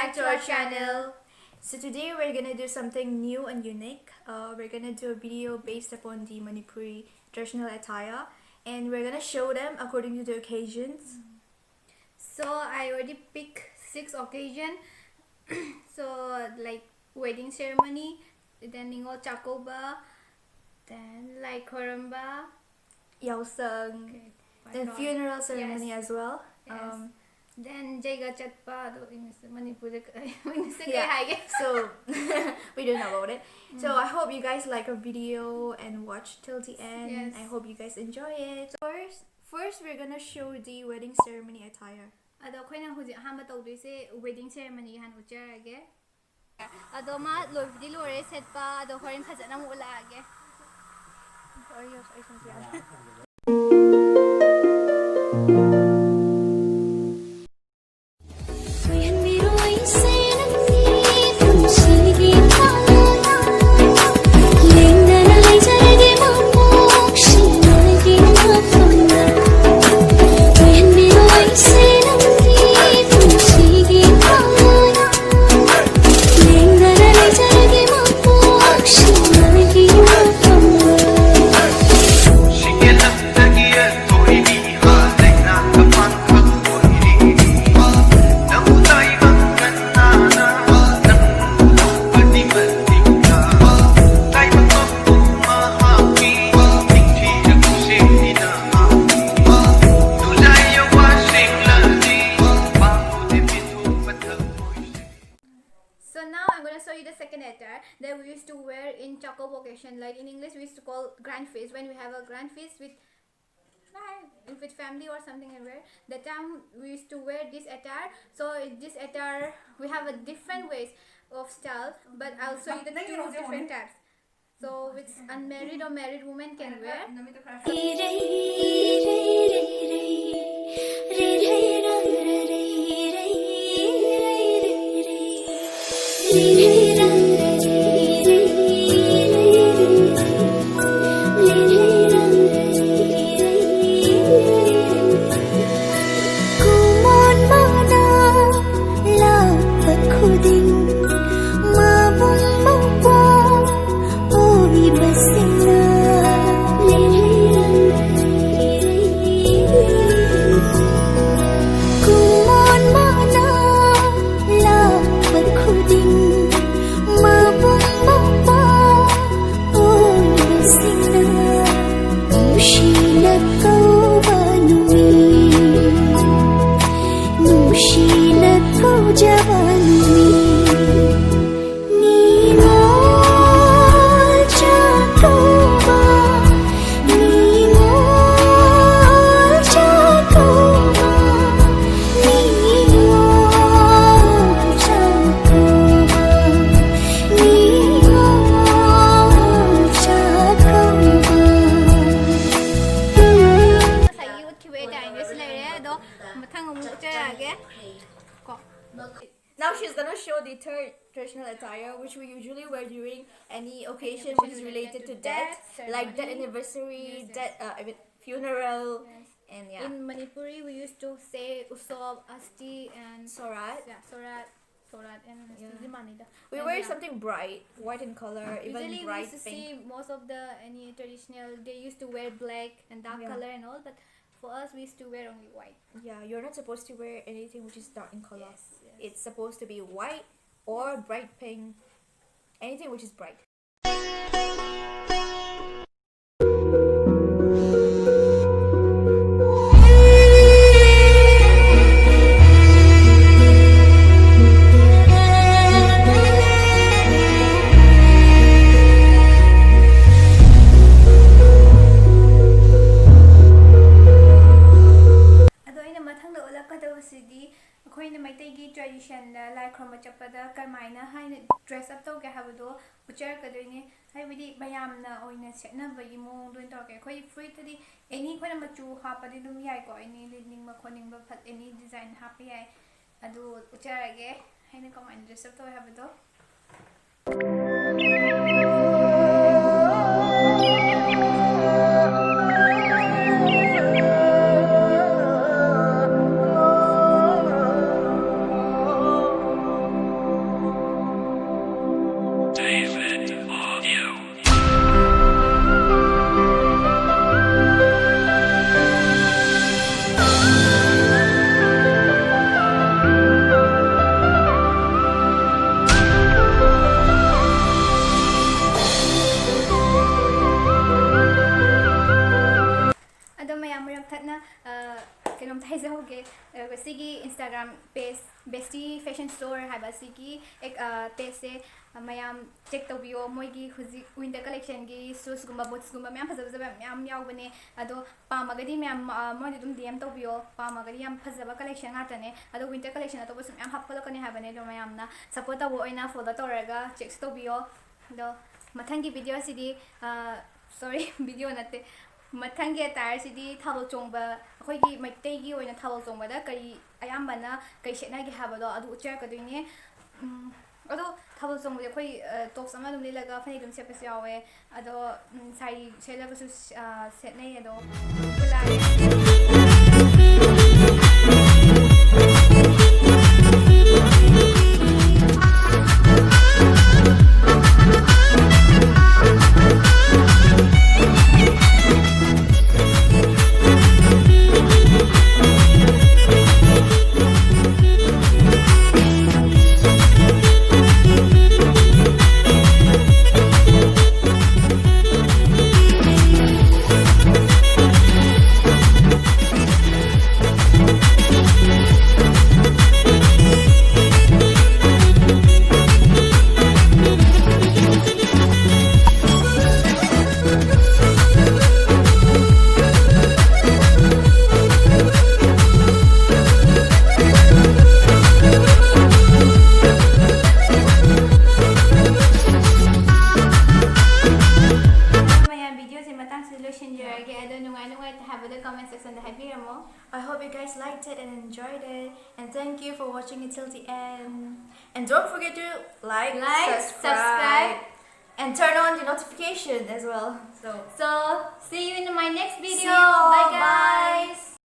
back to our channel. So today we're gonna do something new and unique. We're gonna do a video based upon the Manipuri traditional attire, and we're gonna show them according to the occasions. So I already picked 6 occasions. So like wedding ceremony, then ningo chakoba, then like koramba, Yaosang, then funeral ceremony yes. as well. Yes. Then jaiga chatpa, Manipuri. Yeah. So we don't know about it. So I hope you guys like our video and watch till the end. Yes. I hope you guys enjoy it. First we're gonna show the wedding ceremony attire. Ado khoina huji ahamba tawdise wedding ceremony han ujarage. Ado ma loibdi lore setpa ado horin phajana mu ulage. That we used to wear in Chakob occasion, like in English we used to call grand feast. When we have a grand feast with family or something and wear, that time we used to wear this attire. So this attire we have a different ways of style, but I'll show you the 2 different types. So which unmarried or married women can wear. Now she's gonna show the third traditional attire, which we usually wear during any occasion which is related to death, like death anniversary, death, funeral, and yeah. In Manipuri, we used to say Usab, Asti, and Sorat. Yeah, Sorat, and Zimanida. We wear something bright, white in color, even usually bright we used to pink. see most of the any traditional, they used to wear black and dark color and all, but for us we used to wear only white. Yeah, you're not supposed to wear anything which is dark in color. Yes. It's supposed to be white or bright pink, anything which is bright. Tradition like from chapada karmaina haina dress up to ke habado uchar kadoine haibidi bayamna oina setna bagi mo doin to ke khoi free tadi any khona machu hapadi dum yai ko any leading ma khoning ba phat any design happy ai adu uchar ge haina comment dress up to habado. ꯀꯩꯅꯣꯝꯇ ꯍꯥꯏꯖꯍꯧꯒꯦ ꯁꯤꯒꯤ Instagram page ꯕꯦꯁꯇꯤ fashion store ꯍꯥꯏꯕ ꯁꯤꯒꯤ ꯄꯦꯖꯁꯦ ꯃꯌꯥꯝ check ꯇꯧꯕꯤꯌꯣ ꯃꯣꯏꯒꯤ ꯍꯧꯖꯤꯛ winter ꯀꯂꯦꯛꯁꯟꯒꯤ ꯁꯨꯁꯀꯨꯝꯕ ꯕꯨꯠꯁꯀꯨꯝꯕ ꯃꯌꯥꯝ ꯐꯖ ꯃꯌꯥꯝ ꯌꯥꯎꯕꯅꯦ ꯑꯗꯣ ꯄꯥꯝꯃꯒꯗꯤ ꯃꯌꯥꯝ ꯃꯣꯏꯗ ꯑꯗꯨꯝ DM ꯇꯧꯕꯤꯌꯣ ꯄꯥꯝꯃꯒꯗꯤ ꯌꯥꯝ ꯐꯖꯕ ꯀꯂꯦꯛꯁꯟ ꯉꯥꯛꯇꯅꯦ ꯑꯗꯣ ꯋꯤꯟꯇꯔ ꯀꯂꯦꯛꯁꯟ ꯑꯇꯣꯞꯄꯁꯨ ꯃꯌꯥꯝ ꯍꯥꯞꯀꯠꯂꯛꯀꯅꯤ ꯍꯥꯏꯕꯅꯦ ꯑꯗꯣ ꯃꯌꯥꯝꯅ ꯁꯞꯄꯣꯔꯠ ꯇꯧꯕ ꯑꯣꯏꯅ ꯐꯣꯂꯣ ꯇꯧꯔꯒ ꯆꯦꯛꯁ ꯇꯧꯕꯤꯌꯣ ꯑꯗꯣ ꯃꯊꯪꯒꯤ ꯚꯤꯗꯤꯑꯣꯁꯤꯗꯤ ꯁꯣꯔꯤ ꯚꯤꯗꯤꯑꯣ ꯅꯠꯇꯦ ꯃꯊꯪꯒꯤ ꯑꯦꯇꯥꯌꯔꯁꯤꯗꯤ ꯊꯥꯕꯜ ꯆꯣꯡꯕ ꯑꯩꯈꯣꯏꯒꯤ ꯃꯩꯇꯩꯒꯤ ꯑꯣꯏꯅ ꯊꯥꯕꯜ ꯆꯣꯡꯕꯗ ꯀꯔꯤ ꯑꯌꯥꯝꯕꯅ ꯀꯩ ꯁꯦꯠꯅꯒꯦ ꯍꯥꯏꯕꯗꯣ ꯑꯗꯨ ꯎꯠꯆꯔꯛꯀꯗꯣꯏꯅꯦ ꯑꯗꯣ ꯊꯥꯕꯜ ꯆꯣꯡꯕꯗꯤ ꯑꯩꯈꯣꯏ ꯇꯣꯞꯁ ꯑꯃ ꯑꯗꯨꯝ ꯂꯤꯠꯂꯒ ꯐꯅꯦꯛ ꯑꯗꯨꯝ ꯁꯦꯠꯄꯁꯨ ꯌꯥꯎꯋꯦ ꯑꯗꯣ ꯁꯥꯔꯤ ꯁꯦꯠꯂꯒꯁꯨ ꯁꯦꯠꯅꯩ ꯑꯗꯣ ꯂꯣꯏꯁꯤꯟꯖꯔꯒꯦ ꯑꯗꯣ ꯅꯨꯡꯉꯥꯏꯇꯦ ꯍꯥꯏꯕꯗ comment ꯁꯦꯛꯁꯟꯗ ꯍꯥꯏꯕꯤꯔꯝꯃꯣ. I hope you guys liked it and enjoyed it. And thank you for watching it till the end. And don't forget to like, subscribe, and turn on the notification as well. So So see you in my next video. see you all. Bye guys. Bye.